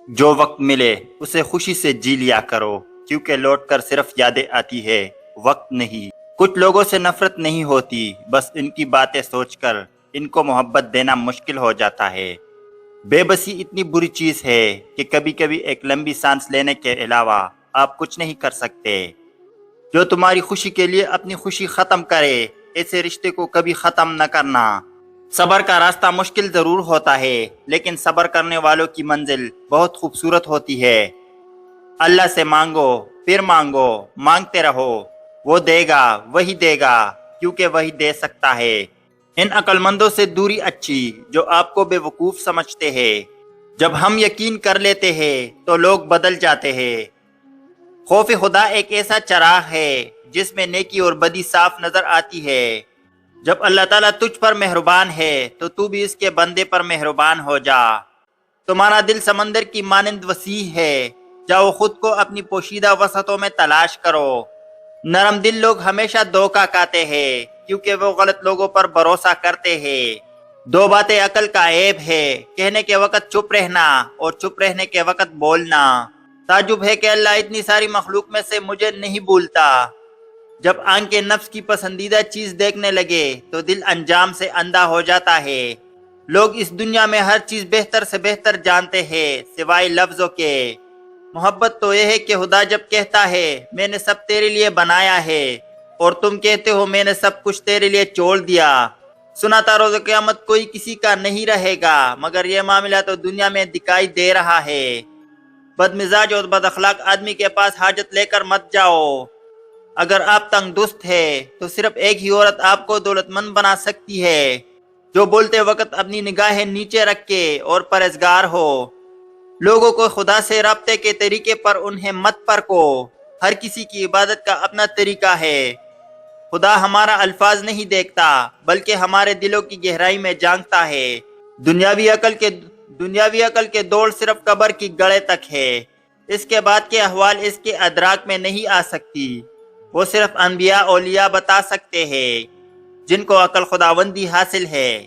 جو وقت ملے اسے خوشی سے جی لیا کرو، کیونکہ لوٹ کر صرف یادیں آتی ہے، وقت نہیں۔ کچھ لوگوں سے نفرت نہیں ہوتی، بس ان کی باتیں سوچ کر ان کو محبت دینا مشکل ہو جاتا ہے۔ بے بسی اتنی بری چیز ہے کہ کبھی کبھی ایک لمبی سانس لینے کے علاوہ آپ کچھ نہیں کر سکتے۔ جو تمہاری خوشی کے لیے اپنی خوشی ختم کرے، ایسے رشتے کو کبھی ختم نہ کرنا۔ صبر کا راستہ مشکل ضرور ہوتا ہے، لیکن صبر کرنے والوں کی منزل بہت خوبصورت ہوتی ہے۔ اللہ سے مانگو، پھر مانگو، مانگتے رہو، وہ دے گا، وہی دے گا، کیونکہ وہی دے سکتا ہے۔ ان عقل مندوں سے دوری اچھی جو آپ کو بے وقوف سمجھتے ہیں۔ جب ہم یقین کر لیتے ہیں تو لوگ بدل جاتے ہیں۔ خوف خدا ایک ایسا چراغ ہے جس میں نیکی اور بدی صاف نظر آتی ہے۔ جب اللہ تعالیٰ تجھ پر مہربان ہے تو تو بھی اس کے بندے پر مہربان ہو جا۔ تمہارا دل سمندر کی مانند وسیع ہے، جاؤ خود کو اپنی پوشیدہ وسعتوں میں تلاش کرو۔ نرم دل لوگ ہمیشہ دھوکہ کھاتے ہیں، کیونکہ وہ غلط لوگوں پر بھروسہ کرتے ہیں۔ دو باتیں عقل کا عیب ہے، کہنے کے وقت چپ رہنا اور چپ رہنے کے وقت بولنا۔ تعجب ہے کہ اللہ اتنی ساری مخلوق میں سے مجھے نہیں بھولتا۔ جب آنکھ کے نفس کی پسندیدہ چیز دیکھنے لگے تو دل انجام سے اندھا ہو جاتا ہے۔ لوگ اس دنیا میں ہر چیز بہتر سے بہتر جانتے ہیں سوائے لفظوں کے۔ محبت تو یہ ہے کہ خدا جب کہتا ہے میں نے سب تیرے لیے بنایا ہے، اور تم کہتے ہو میں نے سب کچھ تیرے لیے چھوڑ دیا۔ سنا تھا روز قیامت کوئی کسی کا نہیں رہے گا، مگر یہ معاملہ تو دنیا میں دکھائی دے رہا ہے۔ بد مزاج اور بد اخلاق آدمی کے پاس حاجت لے کر مت جاؤ۔ اگر آپ تنگ دست ہے تو صرف ایک ہی عورت آپ کو دولت مند بنا سکتی ہے، جو بولتے وقت اپنی نگاہیں نیچے رکھ کے اور پرہیزگار ہو۔ لوگوں کو خدا سے رابطے کے طریقے پر انہیں مت پرکھو، ہر کسی کی عبادت کا اپنا طریقہ ہے۔ خدا ہمارا الفاظ نہیں دیکھتا، بلکہ ہمارے دلوں کی گہرائی میں جانتا ہے۔ دنیاوی عقل کے دوڑ صرف قبر کی گڑے تک ہے، اس کے بعد کے احوال اس کے ادراک میں نہیں آ سکتی۔ وہ صرف انبیاء اولیاء بتا سکتے ہیں جن کو عقل خداوندی حاصل ہے۔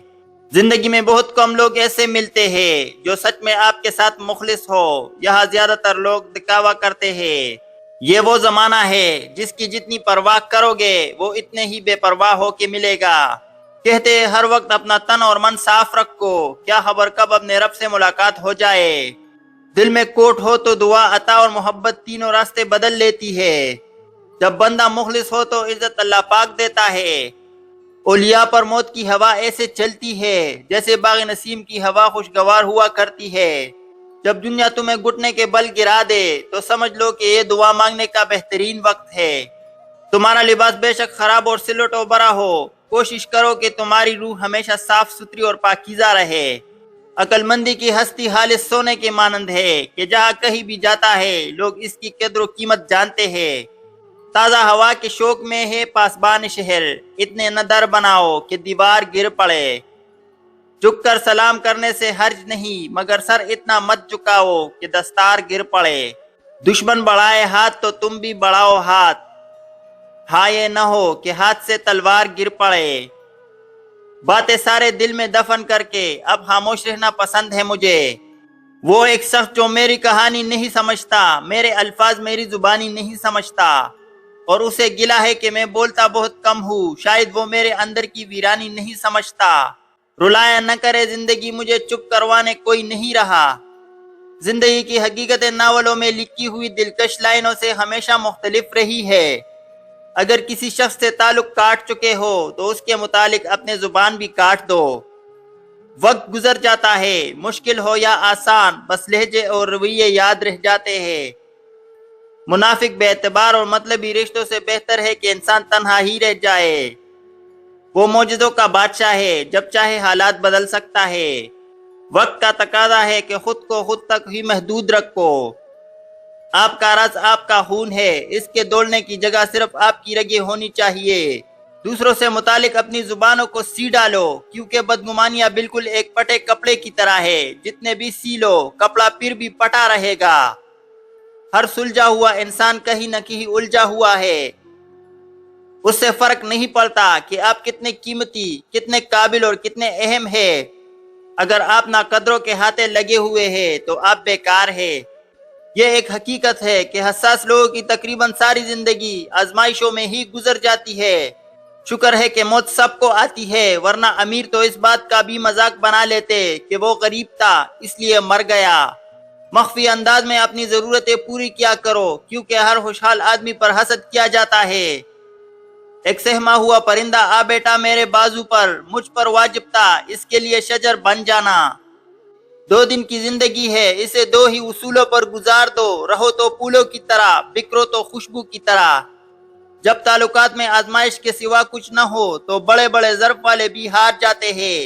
زندگی میں بہت کم لوگ ایسے ملتے ہیں جو سچ میں آپ کے ساتھ مخلص ہو۔ یہاں زیادہ تر لوگ دکھاوا کرتے ہیں۔ یہ وہ زمانہ ہے جس کی جتنی پرواہ کرو گے وہ اتنے ہی بے پرواہ ہو کے ملے گا۔ کہتے ہیں ہر وقت اپنا تن اور من صاف رکھو، کیا خبر کب اپنے رب سے ملاقات ہو جائے۔ دل میں کوٹ ہو تو دعا، عطا اور محبت تینوں راستے بدل لیتی ہے۔ جب بندہ مخلص ہو تو عزت اللہ پاک دیتا ہے۔ اولیاء پر موت کی ہوا ایسے چلتی ہے جیسے باغ نسیم کی ہوا خوشگوار ہوا کرتی ہے۔ جب دنیا تمہیں گھٹنے کے بل گرا دے تو سمجھ لو کہ یہ دعا مانگنے کا بہترین وقت ہے۔ تمہارا لباس بے شک خراب اور سلوٹ و برا ہو، کوشش کرو کہ تمہاری روح ہمیشہ صاف ستھری اور پاکیزہ رہے۔ عقل مندی کی ہستی خالص سونے کے مانند ہے کہ جہاں کہیں بھی جاتا ہے لوگ اس کی قدر و قیمت جانتے ہیں۔ تازہ ہوا کے شوق میں ہے پاسبان شہر، اتنے نہ در بناؤ کہ دیوار گر پڑے۔ جھک کر سلام کرنے سے حرج نہیں، مگر سر اتنا مت جھکاؤ کہ دستار گر پڑے۔ دشمن بڑھائے ہاتھ تو تم بھی بڑھاؤ ہاتھ، ہاں یہ نہ ہو کہ ہاتھ سے تلوار گر پڑے۔ باتیں سارے دل میں دفن کر کے اب خاموش رہنا پسند ہے مجھے۔ وہ ایک شخص جو میری کہانی نہیں سمجھتا، میرے الفاظ میری زبانی نہیں سمجھتا، اور اسے گلا ہے کہ میں بولتا بہت کم ہوں، شاید وہ میرے اندر کی ویرانی نہیں سمجھتا۔ رلایا نہ کرے زندگی مجھے، چپ کروانے کوئی نہیں رہا۔ زندگی کی حقیقت ناولوں میں لکھی ہوئی دلکش لائنوں سے ہمیشہ مختلف رہی ہے۔ اگر کسی شخص سے تعلق کاٹ چکے ہو تو اس کے متعلق اپنے زبان بھی کاٹ دو۔ وقت گزر جاتا ہے، مشکل ہو یا آسان، بس لہجے اور رویے یاد رہ جاتے ہیں۔ منافق بے اعتبار اور مطلبی رشتوں سے بہتر ہے کہ انسان تنہا ہی رہ جائے۔ وہ معجزوں کا بادشاہ ہے، جب چاہے حالات بدل سکتا ہے۔ وقت کا تقاضا ہے کہ خود کو خود تک ہی محدود رکھو۔ آپ کا راز آپ کا خون ہے، اس کے دوڑنے کی جگہ صرف آپ کی رگیں ہونی چاہیے۔ دوسروں سے متعلق اپنی زبانوں کو سی ڈالو، کیونکہ بدگمانیاں بالکل ایک پٹے کپڑے کی طرح ہے، جتنے بھی سی لو کپڑا پھر بھی پٹا رہے گا۔ ہر سلجھا ہوا انسان کہیں نہ کہیں الجھا ہوا ہے۔ اس سے فرق نہیں پڑتا کہ آپ کتنے قیمتی، کتنے قابل اور کتنے اہم ہیں۔ اگر آپ ناقدروں کے ہاتھے لگے ہوئے ہیں تو آپ بیکار ہے۔ یہ ایک حقیقت ہے کہ حساس لوگوں کی تقریباً ساری زندگی آزمائشوں میں ہی گزر جاتی ہے۔ شکر ہے کہ موت سب کو آتی ہے، ورنہ امیر تو اس بات کا بھی مذاق بنا لیتے کہ وہ غریب تھا اس لیے مر گیا۔ مخفی انداز میں اپنی ضرورتیں پوری کیا کرو، کیونکہ ہر خوشحال آدمی پر حسد کیا جاتا ہے۔ ایک سہما ہوا پرندہ آ بیٹا میرے بازو پر، مجھ پر واجب تھا اس کے لیے شجر بن جانا۔ 2 دن کی زندگی ہے، اسے 2 ہی اصولوں پر گزار دو، رہو تو پھولوں کی طرح، بکھرو تو خوشبو کی طرح۔ جب تعلقات میں آزمائش کے سوا کچھ نہ ہو تو بڑے بڑے ظرف والے بھی ہار جاتے ہیں۔